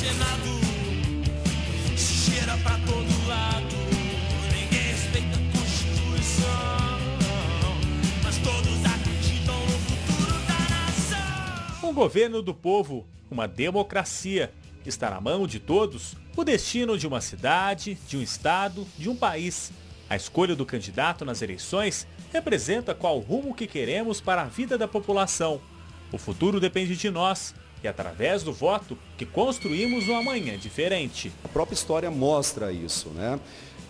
Senado cheira pra todo lado, ninguém respeita a Constituição, mas todos acreditam no futuro da nação. Um governo do povo, uma democracia. Está na mão de todos o destino de uma cidade, de um estado, de um país. A escolha do candidato nas eleições representa qual rumo que queremos para a vida da população. O futuro depende de nós e através do voto que construímos um amanhã diferente. A própria história mostra isso, né?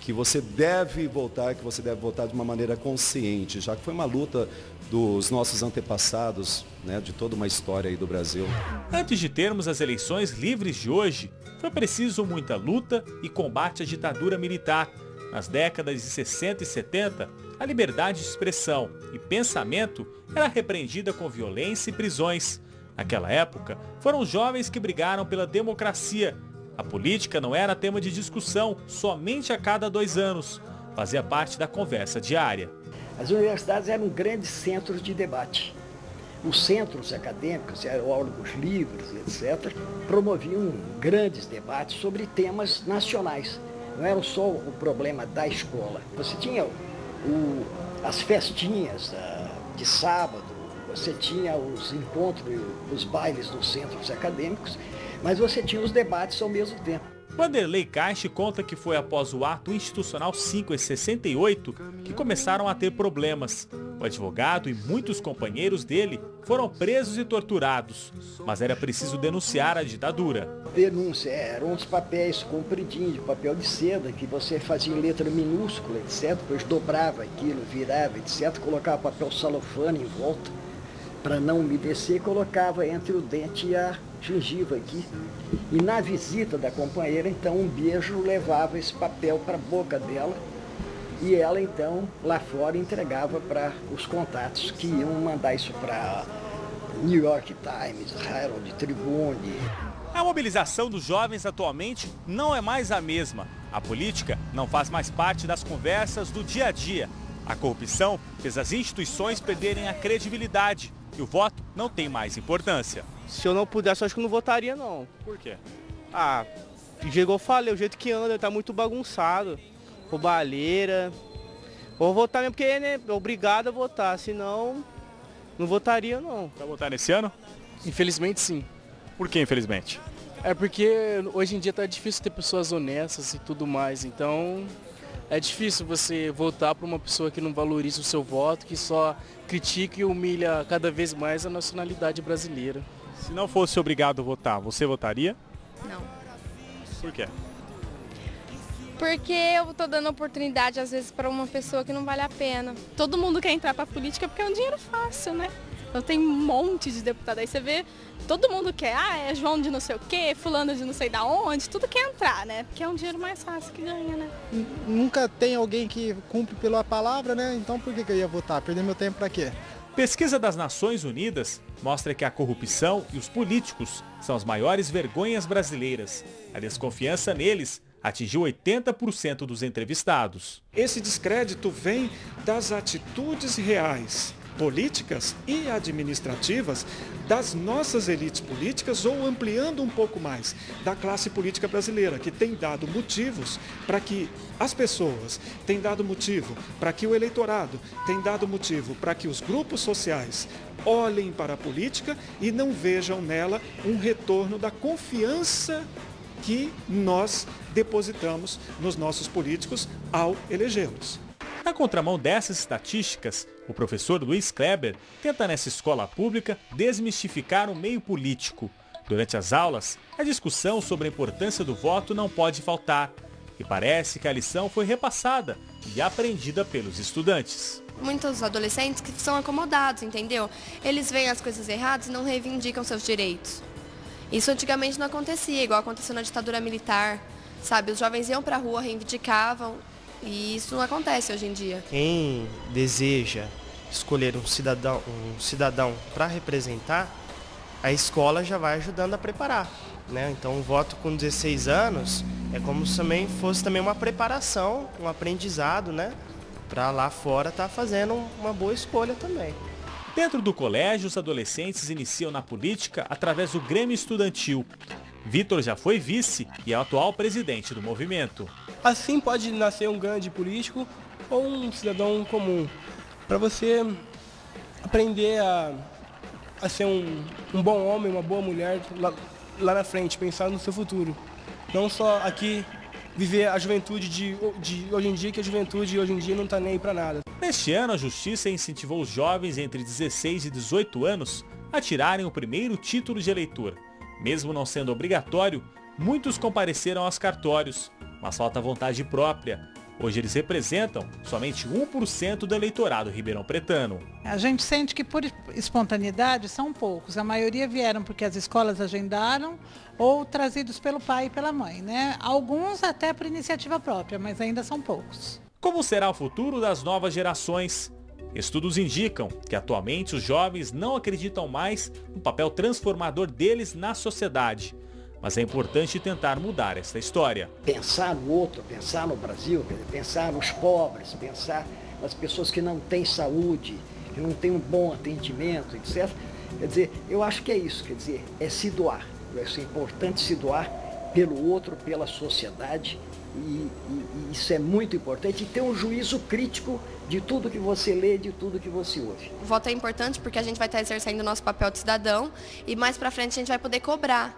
Que você deve votar de uma maneira consciente, já que foi uma luta dos nossos antepassados, né, de toda uma história aí do Brasil. Antes de termos as eleições livres de hoje, foi preciso muita luta e combate à ditadura militar. Nas décadas de 60 e 70, a liberdade de expressão e pensamento era repreendida com violência e prisões. Naquela época, foram os jovens que brigaram pela democracia. A política não era tema de discussão somente a cada 2 anos. Fazia parte da conversa diária. As universidades eram grandes centros de debate. Os centros acadêmicos, órgãos livres, etc., promoviam grandes debates sobre temas nacionais. Não era só o problema da escola. Você tinha as festinhas de sábado, você tinha os encontros, os bailes dos centros acadêmicos, mas você tinha os debates ao mesmo tempo. Wanderley Caixe conta que foi após o Ato Institucional 5 em 68 que começaram a ter problemas. O advogado e muitos companheiros dele foram presos e torturados, mas era preciso denunciar a ditadura. Denúncia, eram uns papéis compridinhos, de papel de seda, que você fazia em letra minúscula, etc., depois dobrava aquilo, virava, etc., colocava papel celofane em volta, para não umedecer, colocava entre o dente e a gengiva aqui. E na visita da companheira, então, um beijo levava esse papel para a boca dela e ela, então, lá fora entregava para os contatos que iam mandar isso para New York Times, Herald Tribune. A mobilização dos jovens atualmente não é mais a mesma. A política não faz mais parte das conversas do dia a dia. A corrupção fez as instituições perderem a credibilidade e o voto não tem mais importância. Se eu não pudesse, eu acho que não votaria, não. Por quê? Igual eu falei, o jeito que anda, tá muito bagunçado. Roubalheira. Vou votar mesmo porque né, é obrigado a votar, senão não votaria, não. Vai votar nesse ano? Infelizmente, sim. Por que infelizmente? É porque hoje em dia tá difícil ter pessoas honestas e tudo mais, então é difícil você votar para uma pessoa que não valoriza o seu voto, que só critica e humilha cada vez mais a nacionalidade brasileira. Se não fosse obrigado a votar, você votaria? Não. Por quê? Porque eu tô dando oportunidade, às vezes, para uma pessoa que não vale a pena. Todo mundo quer entrar pra política porque é um dinheiro fácil, né? Então tem um monte de deputado. Aí você vê, todo mundo quer, é João de não sei o quê, fulano de não sei da onde, tudo quer entrar, né? Porque é um dinheiro mais fácil que ganha, né? Nunca tem alguém que cumpre pela palavra, né? Então por que eu ia votar? Perder meu tempo pra quê? Pesquisa das Nações Unidas mostra que a corrupção e os políticos são as maiores vergonhas brasileiras. A desconfiança neles atingiu 80% dos entrevistados. Esse descrédito vem das atitudes reais, políticas e administrativas das nossas elites políticas ou ampliando um pouco mais da classe política brasileira, que tem dado motivos para que as pessoas, tem dado motivo para que o eleitorado, tem dado motivo para que os grupos sociais olhem para a política e não vejam nela um retorno da confiança que nós depositamos nos nossos políticos ao elegê-los. Na contramão dessas estatísticas, o professor Luiz Kleber tenta nessa escola pública desmistificar o meio político. Durante as aulas, a discussão sobre a importância do voto não pode faltar. E parece que a lição foi repassada e aprendida pelos estudantes. Muitos adolescentes que são acomodados, entendeu? Eles veem as coisas erradas e não reivindicam seus direitos. Isso antigamente não acontecia, igual aconteceu na ditadura militar, sabe? Os jovens iam pra rua, reivindicavam, e isso não acontece hoje em dia. Quem deseja escolher um cidadão para representar, a escola já vai ajudando a preparar, né? Então o voto com 16 anos é como se também fosse também uma preparação, um aprendizado, né? Para lá fora estar fazendo uma boa escolha também. Dentro do colégio, os adolescentes iniciam na política através do Grêmio Estudantil. Vitor já foi vice e é o atual presidente do movimento. Assim pode nascer um grande político ou um cidadão comum. Para você aprender a ser um bom homem, uma boa mulher lá na frente, pensar no seu futuro. Não só aqui viver a juventude de hoje em dia, que a juventude hoje em dia não está nem aí para nada. Neste ano, a Justiça incentivou os jovens entre 16 e 18 anos a tirarem o primeiro título de eleitor. Mesmo não sendo obrigatório, muitos compareceram aos cartórios, mas falta vontade própria. Hoje eles representam somente 1% do eleitorado ribeirão-pretano. A gente sente que por espontaneidade são poucos. A maioria vieram porque as escolas agendaram ou trazidos pelo pai e pela mãe, né? Alguns até por iniciativa própria, mas ainda são poucos. Como será o futuro das novas gerações? Estudos indicam que atualmente os jovens não acreditam mais no papel transformador deles na sociedade. Mas é importante tentar mudar essa história. Pensar no outro, pensar no Brasil, pensar nos pobres, pensar nas pessoas que não têm saúde, que não têm um bom atendimento, etc. Quer dizer, eu acho que é isso, quer dizer, é se doar. É importante se doar pelo outro, pela sociedade, e isso é muito importante, e ter um juízo crítico de tudo que você lê, de tudo que você ouve. O voto é importante porque a gente vai estar exercendo o nosso papel de cidadão e mais pra frente a gente vai poder cobrar,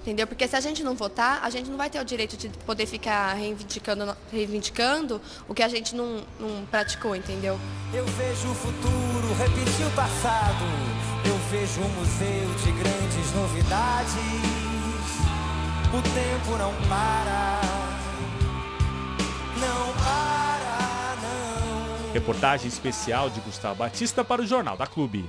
entendeu? Porque se a gente não votar, a gente não vai ter o direito de poder ficar reivindicando o que a gente não praticou, entendeu? Eu vejo o futuro repetir o passado, eu vejo um museu de grandes novidades, o tempo não para. Não para, não. Reportagem especial de Gustavo Batista para o Jornal da Clube.